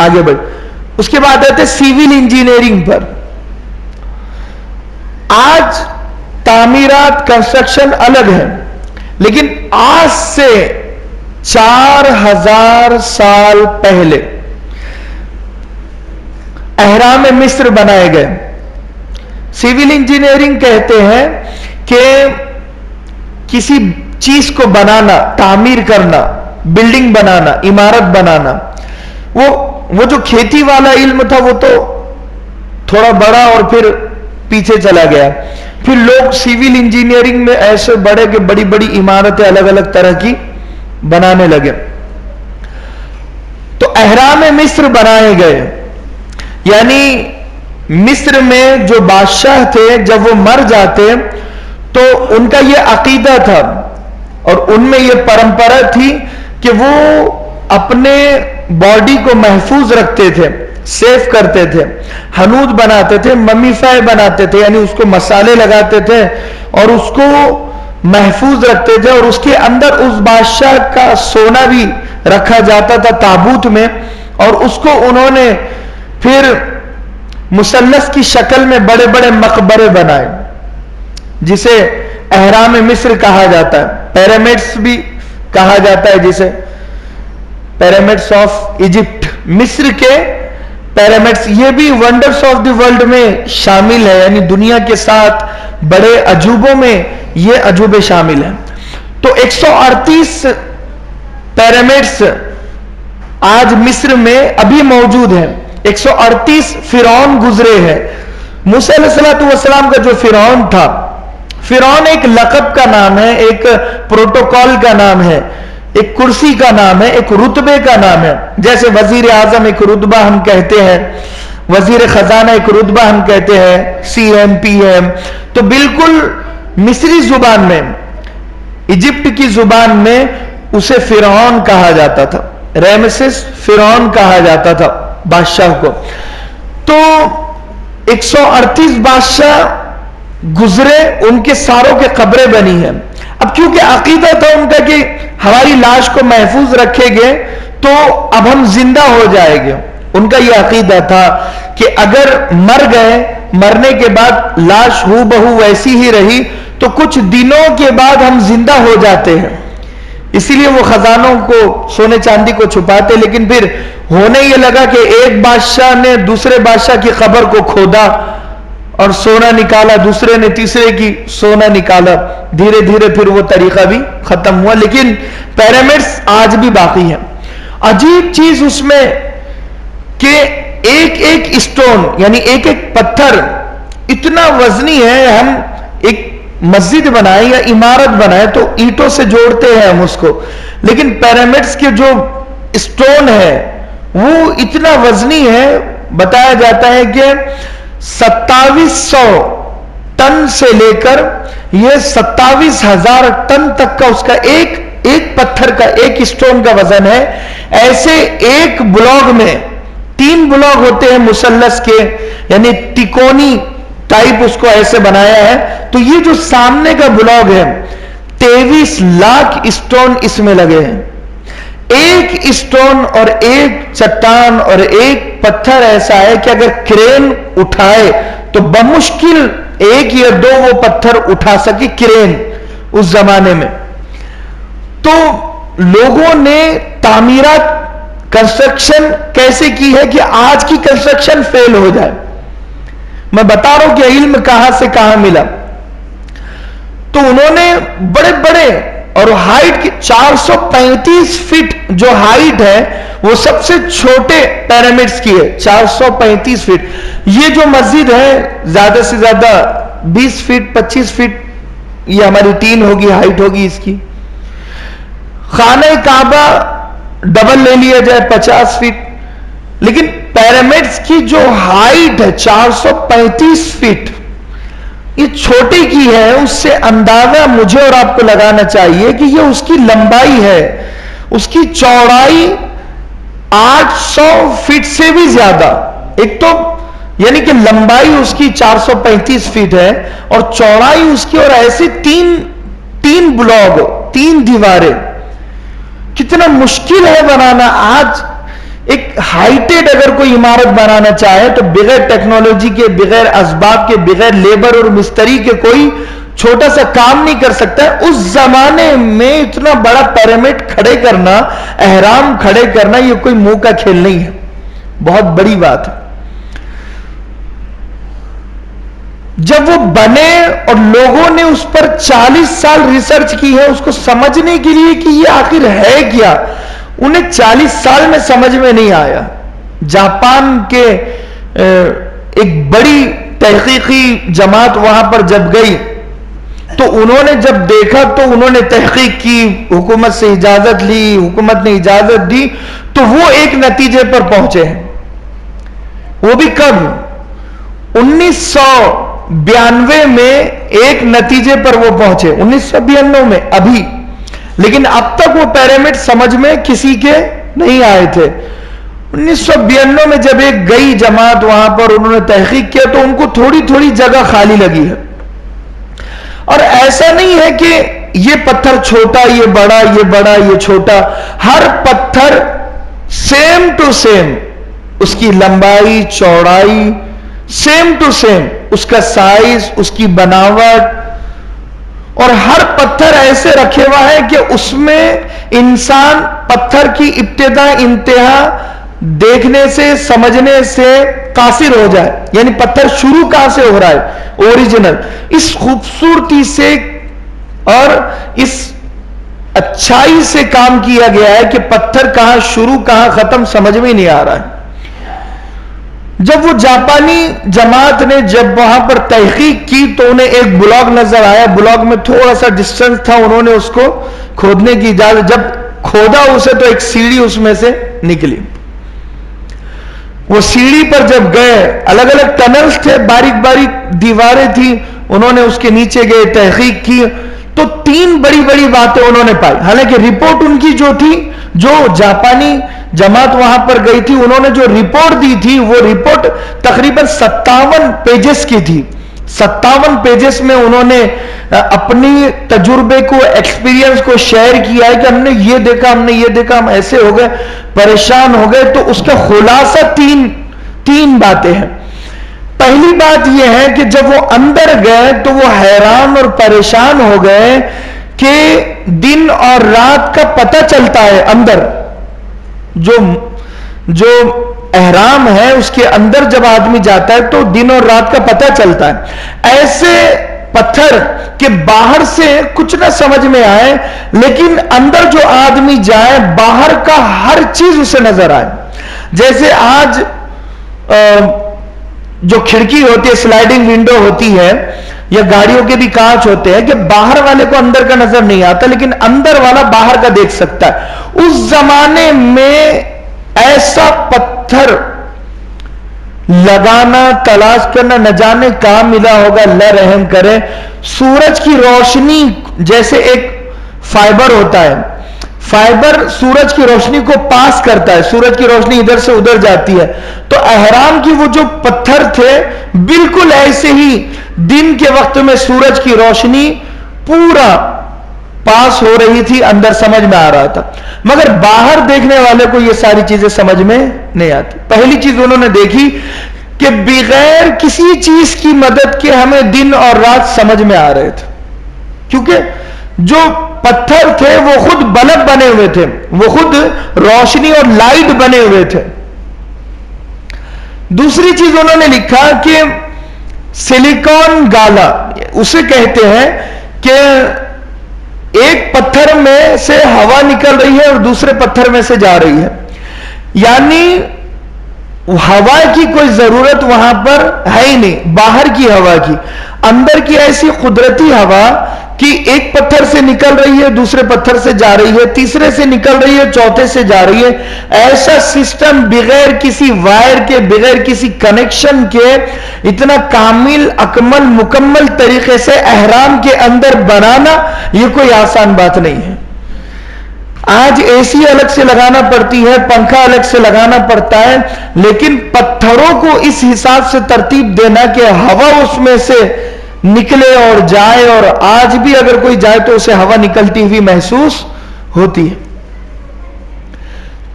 آگے بڑھ. اس کے بعد آتے سیول انجینئرنگ پر. آج تعمیرات کنسٹرکشن الگ ہے، لیکن آج سے 4000 سال پہلے اہرام مصر بنائے گئے. سیول انجینئرنگ کہتے ہیں کہ کسی چیز کو بنانا، تعمیر کرنا، بلڈنگ بنانا، عمارت بنانا. وہ جو کھیتی والا علم تھا وہ تو تھوڑا بڑا اور پھر پیچھے چلا گیا. پھر لوگ سیول انجینئرنگ میں ایسے بڑے کہ بڑی بڑی عمارتیں الگ الگ طرح کی بنانے لگے. تو اہرام مصر بنائے گئے. یعنی مصر میں جو بادشاہ تھے جب وہ مر جاتے تو ان کا یہ عقیدہ تھا اور ان میں یہ پرمپرا تھی کہ وہ اپنے باڈی کو محفوظ رکھتے تھے، سیف کرتے تھے، حنوط بناتے تھے، ممیفائی بناتے تھے، یعنی اس کو مسالے لگاتے تھے اور اس کو محفوظ رکھتے تھے. اور اس کے اندر اس بادشاہ کا سونا بھی رکھا جاتا تھا تابوت میں، اور اس کو انہوں نے پھر مثلث کی شکل میں بڑے بڑے مقبرے بنائے جسے اہرام مصر کہا جاتا ہے. پیرامڈس بھی کہا جاتا ہے جسے پیرامڈس آف ایجپٹ. مصر کے پیرامڈس یہ بھی ونڈرز آف دی ورلڈ میں شامل ہے، یعنی دنیا کے 7 بڑے عجوبوں میں یہ عجوبے شامل ہیں. تو 138 پیرامڈس آج مصر میں ابھی موجود ہیں. 138 فرعون گزرے ہیں. موسیٰ علیہ السلام کا جو فرعون تھا، فرعون ایک لقب کا نام ہے، ایک پروٹوکول کا نام ہے، ایک کرسی کا نام ہے، ایک رتبے کا نام ہے. جیسے وزیر اعظم ایک رتبہ ہم کہتے ہیں، وزیر خزانہ ایک رتبہ ہم کہتے ہیں، سی ایم پی ایم. تو بالکل مصری زبان میں، ایجپٹ کی زبان میں اسے فرعون کہا جاتا تھا. ریمسس فرعون کہا جاتا تھا بادشاہ کو. تو 138 بادشاہ گزرے، ان کے ساروں کے قبریں بنی ہیں. اب کیونکہ عقیدہ تھا ان کا کہ ہماری لاش کو محفوظ رکھے گے تو اب ہم زندہ ہو جائے گے. ان کا یہ عقیدہ تھا کہ اگر مر گئے، مرنے کے بعد لاش ہو بہو ویسی ہی رہی تو کچھ دنوں کے بعد ہم زندہ ہو جاتے ہیں. اسی لیے وہ خزانوں کو، سونے چاندی کو چھپاتے. لیکن پھر ہونے یہ لگا کہ ایک بادشاہ نے دوسرے بادشاہ کی قبر کو کھودا اور سونا نکالا، دوسرے نے تیسرے کی سونا نکالا. دھیرے دھیرے پھر وہ طریقہ بھی ختم ہوا. لیکن پیرامڈس آج بھی باقی ہیں. عجیب چیز اس میں کہ ایک ایک اسٹون، یعنی ایک ایک پتھر اتنا وزنی ہے. ہم ایک مسجد بنائے یا عمارت بنائے تو اینٹوں سے جوڑتے ہیں ہم اس کو، لیکن پیرامڈس کے جو اسٹون ہے وہ اتنا وزنی ہے. بتایا جاتا ہے کہ 2700 ٹن سے لے کر یہ 27,000 ٹن تک کا اس کا ایک پتھر کا، ایک اسٹون کا وزن ہے. ایسے ایک بلاک میں 3 بلاک ہوتے ہیں مثلث کے، یعنی تکونی ٹائپ اس کو ایسے بنایا ہے. تو یہ جو سامنے کا بلاک ہے 23 لاکھ اسٹون اس میں لگے ہیں. ایک اسٹون اور ایک چٹان اور ایک پتھر ایسا ہے کہ اگر کرین اٹھائے تو بمشکل 1 یا 2 وہ پتھر اٹھا سکے کرین اس زمانے میں. تو لوگوں نے تعمیرات، کنسٹرکشن کیسے کی ہے کہ آج کی کنسٹرکشن فیل ہو جائے. میں بتا رہا ہوں کہ علم کہاں سے کہاں ملا. تو انہوں نے بڑے بڑے اور ہائٹ کی 435 فٹ جو ہائٹ ہے وہ سب سے چھوٹے پیرامڈس کی ہے. 435 فٹ. یہ جو مسجد ہے زیادہ سے زیادہ 20 فٹ 25 فٹ یہ ہماری 3 ہوگی ہائٹ ہوگی اس کی. خانہ کعبہ ڈبل لے لیا جائے 50 فٹ. لیکن پیرامڈس کی جو ہائٹ ہے 435 فٹ یہ چھوٹی کی ہے. اس سے اندازہ مجھے اور آپ کو لگانا چاہیے کہ یہ اس کی لمبائی ہے، اس کی چوڑائی 800 فٹ سے بھی زیادہ. ایک تو یعنی کہ لمبائی اس کی 435 فٹ ہے اور چوڑائی اس کی، اور ایسے تین بلاک، 3 دیواریں. کتنا مشکل ہے بنانا. آج ایک ہائیٹیڈ اگر کوئی عمارت بنانا چاہے تو بغیر ٹیکنالوجی کے، بغیر اسباب کے، بغیر لیبر اور مستری کے کوئی چھوٹا سا کام نہیں کر سکتا ہے. اس زمانے میں اتنا بڑا پیرامڈ کھڑے کرنا، اہرام کھڑے کرنا، یہ کوئی منہ کا کھیل نہیں ہے، بہت بڑی بات ہے. جب وہ بنے اور لوگوں نے اس پر 40 سال ریسرچ کی ہے اس کو سمجھنے کے لیے کہ یہ آخر ہے کیا، انہیں 40 سال میں سمجھ میں نہیں آیا. جاپان کے ایک بڑی تحقیقی جماعت وہاں پر جب گئی تو انہوں نے جب دیکھا تو انہوں نے تحقیق کی، حکومت سے اجازت لی، حکومت نے اجازت دی تو وہ ایک نتیجے پر پہنچے ہیں. وہ بھی کب؟ 1992 میں ایک نتیجے پر وہ پہنچے، 1992 میں ابھی. لیکن اب تک وہ پیرامڈ سمجھ میں کسی کے نہیں آئے تھے. 1992 میں جب ایک گئی جماعت وہاں پر، انہوں نے تحقیق کیا تو ان کو تھوڑی تھوڑی جگہ خالی لگی ہے. اور ایسا نہیں ہے کہ یہ پتھر چھوٹا، یہ بڑا، یہ بڑا، یہ چھوٹا. ہر پتھر سیم ٹو سیم، اس کی لمبائی چوڑائی سیم ٹو سیم، اس کا سائز، اس کی بناوٹ، اور ہر پتھر ایسے رکھے ہوا ہے کہ اس میں انسان پتھر کی ابتدا انتہا دیکھنے سے، سمجھنے سے قاصر ہو جائے. یعنی پتھر شروع کہاں سے ہو رہا ہے، اوریجنل. اس خوبصورتی سے اور اس اچھائی سے کام کیا گیا ہے کہ پتھر کہاں شروع کہاں ختم سمجھ میں نہیں آ رہا ہے. جب وہ جاپانی جماعت نے جب وہاں پر تحقیق کی تو انہیں ایک بلاک نظر آیا. بلاک میں تھوڑا سا ڈسٹنس تھا، انہوں نے اس کو کھودنے کی اجازت، جب کھودا اسے تو ایک سیڑھی اس میں سے نکلی. وہ سیڑھی پر جب گئے، الگ الگ ٹنلز تھے، باریک باریک دیواریں تھیں، انہوں نے اس کے نیچے گئے، تحقیق کی تو 3 بڑی بڑی باتیں انہوں نے پائی. حالانکہ رپورٹ ان کی جو تھی، جو جاپانی جماعت وہاں پر گئی تھی، انہوں نے جو رپورٹ دی تھی وہ رپورٹ تقریباً 57 پیجز کی تھی. 57 پیجز میں انہوں نے اپنی تجربے کو، ایکسپیرینس کو شیئر کیا ہے کہ ہم نے یہ دیکھا، ہم نے یہ دیکھا، ہم ایسے ہو گئے، پریشان ہو گئے. تو اس کا خلاصہ تین باتیں ہیں. پہلی بات یہ ہے کہ جب وہ اندر گئے تو وہ حیران اور پریشان ہو گئے کہ دن اور رات کا پتہ چلتا ہے. اندر جو احرام ہے اس کے اندر جب آدمی جاتا ہے تو دن اور رات کا پتہ چلتا ہے. ایسے پتھر کہ باہر سے کچھ نہ سمجھ میں آئے لیکن اندر جو آدمی جائے باہر کا ہر چیز اسے نظر آئے. جیسے آج جو کھڑکی ہوتی ہے، سلائیڈنگ ونڈو ہوتی ہے، یا گاڑیوں کے بھی کانچ ہوتے ہیں کہ باہر والے کو اندر کا نظر نہیں آتا لیکن اندر والا باہر کا دیکھ سکتا ہے. اس زمانے میں ایسا پتھر لگانا، تلاش کرنا، نہ جانے کہاں ملا ہوگا، اللہ رحم کرے. سورج کی روشنی جیسے ایک فائبر ہوتا ہے، فائبر سورج کی روشنی کو پاس کرتا ہے، سورج کی روشنی ادھر سے ادھر جاتی ہے. تو احرام کی وہ جو پتھر تھے بالکل ایسے ہی دن کے وقت میں سورج کی روشنی پورا پاس ہو رہی تھی، اندر سمجھ میں آ رہا تھا. مگر باہر دیکھنے والے کو یہ ساری چیزیں سمجھ میں نہیں آتی. پہلی چیز انہوں نے دیکھی کہ بغیر کسی چیز کی مدد کے ہمیں دن اور رات سمجھ میں آ رہے تھے، کیونکہ جو پتھر تھے وہ خود بلب بنے ہوئے تھے، وہ خود روشنی اور لائٹ بنے ہوئے تھے. دوسری چیز انہوں نے لکھا کہ سلیکون گالا اسے کہتے ہیں کہ ایک پتھر میں سے ہوا نکل رہی ہے اور دوسرے پتھر میں سے جا رہی ہے. یعنی ہوا کی کوئی ضرورت وہاں پر ہے ہی نہیں، باہر کی ہوا کی. اندر کی ایسی قدرتی ہوا کہ ایک پتھر سے نکل رہی ہے، دوسرے پتھر سے جا رہی ہے، تیسرے سے نکل رہی ہے، چوتھے سے جا رہی ہے. ایسا سسٹم بغیر کسی وائر کے، بغیر کسی کنیکشن کے، اتنا کامل، اکمل، مکمل طریقے سے احرام کے اندر بنانا یہ کوئی آسان بات نہیں ہے. آج اے سی الگ سے لگانا پڑتی ہے، پنکھا الگ سے لگانا پڑتا ہے، لیکن پتھروں کو اس حساب سے ترتیب دینا کہ ہوا اس میں سے نکلے اور جائے، اور آج بھی اگر کوئی جائے تو اسے ہوا نکلتی ہوئی محسوس ہوتی ہے.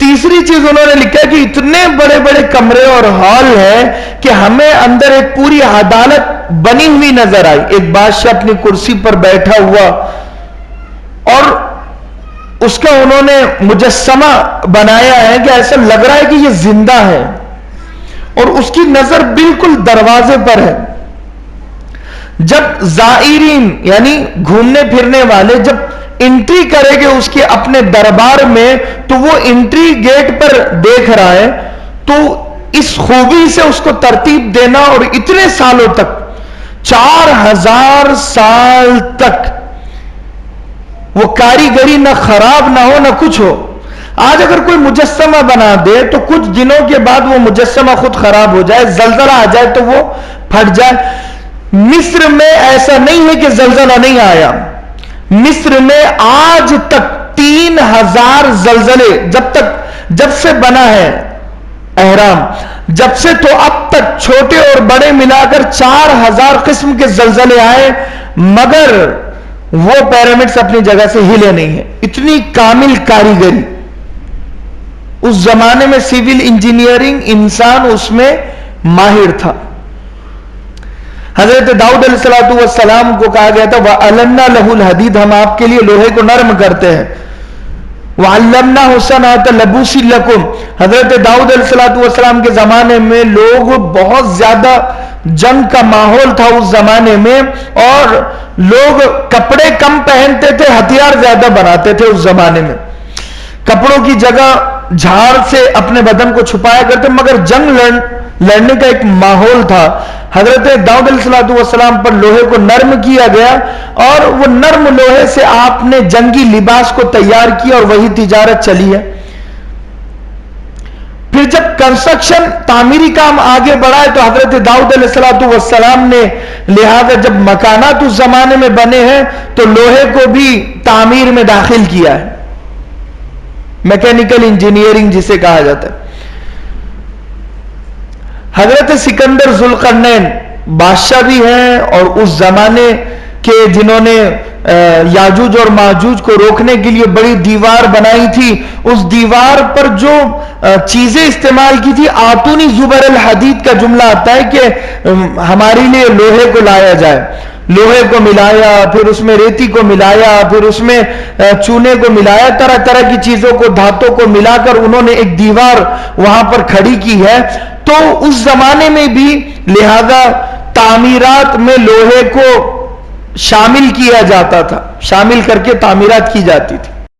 تیسری چیز انہوں نے لکھا کہ اتنے بڑے بڑے کمرے اور ہال ہے کہ ہمیں اندر ایک پوری عدالت بنی ہوئی نظر آئی. ایک بادشاہ اپنی کرسی پر بیٹھا ہوا اور اس کا انہوں نے مجسمہ بنایا ہے کہ ایسا لگ رہا ہے کہ یہ زندہ ہے اور اس کی نظر بالکل دروازے پر ہے. جب زائرین یعنی گھومنے پھرنے والے جب انٹری کرے گے اس کے اپنے دربار میں تو وہ انٹری گیٹ پر دیکھ رہا ہے تو اس خوبی سے اس کو ترتیب دینا اور اتنے سالوں تک 4000 سال تک وہ کاریگری نہ خراب نہ ہو نہ کچھ ہو. آج اگر کوئی مجسمہ بنا دے تو کچھ دنوں کے بعد وہ مجسمہ خود خراب ہو جائے, زلزلہ آ جائے تو وہ پھٹ جائے. مصر میں ایسا نہیں ہے کہ زلزلہ نہیں آیا. مصر میں آج تک 3000 زلزلے جب سے بنا ہے اہرام, جب سے تو اب تک چھوٹے اور بڑے ملا کر 4000 قسم کے زلزلے آئے, مگر وہ پیرامڈز اپنی جگہ سے ہلے نہیں ہیں. اتنی کامل کاریگری اس زمانے میں, سیول انجینئرنگ انسان اس میں ماہر تھا. حضرت داؤد علیہ السلام کو کہا گیا تھا وَأَلَنَّا لَهُ الْحَدِيدَ, ہم آپ کے لیے لوہے کو نرم کرتے ہیں. وَعَلَّمْنَاهُ صَنْعَةَ لَبُوسٍ لَكُمْ, حضرت داؤد علیہ السلام کے زمانے میں لوگ بہت زیادہ جنگ کا ماحول تھا اس زمانے میں, اور لوگ کپڑے کم پہنتے تھے, ہتھیار زیادہ بناتے تھے اس زمانے میں. کپڑوں کی جگہ جھاڑ سے اپنے بدن کو چھپایا کرتے, مگر جنگ لڑنے کا ایک ماحول تھا. حضرت داؤد علیہ السلام پر لوہے کو نرم کیا گیا اور وہ نرم لوہے سے آپ نے جنگی لباس کو تیار کیا اور وہی تجارت چلی ہے. پھر جب کنسٹرکشن تعمیری کام آگے بڑھا ہے تو حضرت داؤد علیہ السلام نے لہذا جب مکانات اس زمانے میں بنے ہیں تو لوہے کو بھی تعمیر میں داخل کیا ہے, میکینیکل انجینئرنگ جسے کہا جاتا ہے. حضرت سکندر ذوالقرنین بادشاہ بھی ہیں اور اس زمانے کے جنہوں نے یاجوج اور ماجوج کو روکنے کے لیے بڑی دیوار بنائی تھی. اس دیوار پر جو چیزیں استعمال کی تھی, آتونی زبر الحدید کا جملہ آتا ہے کہ ہمارے لیے لوہے کو لایا جائے. لوہے کو ملایا, پھر اس میں ریتی کو ملایا, پھر اس میں چونے کو ملایا, طرح طرح کی چیزوں کو, دھاتوں کو ملا کر انہوں نے ایک دیوار وہاں پر کھڑی کی ہے. تو اس زمانے میں بھی لہذا تعمیرات میں لوہے کو شامل کیا جاتا تھا, شامل کر کے تعمیرات کی جاتی تھی.